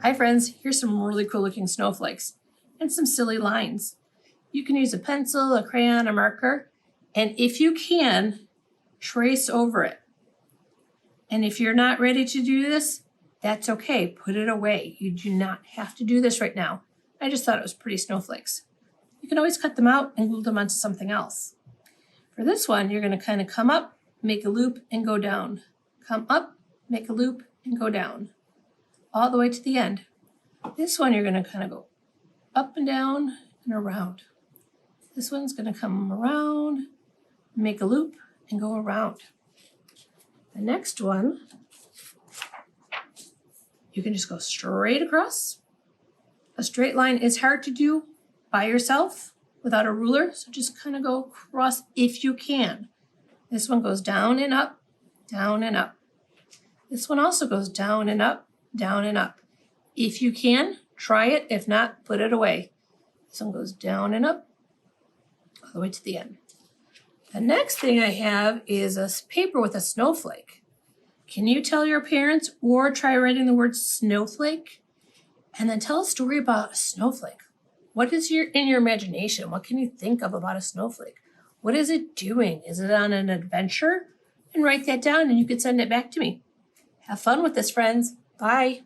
Hi friends, here's some really cool looking snowflakes and some silly lines. You can use a pencil, a crayon, a marker, and if you can, trace over it. And if you're not ready to do this, that's okay, put it away. You do not have to do this right now. I just thought it was pretty snowflakes. You can always cut them out and glue them onto something else. For this one, you're going to kind of come up, make a loop, and go down. Come up, make a loop, and go down, all the way to the end. This one, you're going to kind of go up and down and around. This one's going to come around, make a loop, and go around. The next one, you can just go straight across. A straight line is hard to do by yourself without a ruler, so just kind of go across if you can. This one goes down and up, down and up. This one also goes down and up, down and up. If you can, try it. If not, put it away. This one goes down and up, all the way to the end. The next thing I have is a paper with a snowflake. Can you tell your parents or try writing the word snowflake? And then tell a story about a snowflake. What is in your imagination? What can you think of about a snowflake? What is it doing? Is it on an adventure? And write that down and you can send it back to me. Have fun with this, friends. Bye.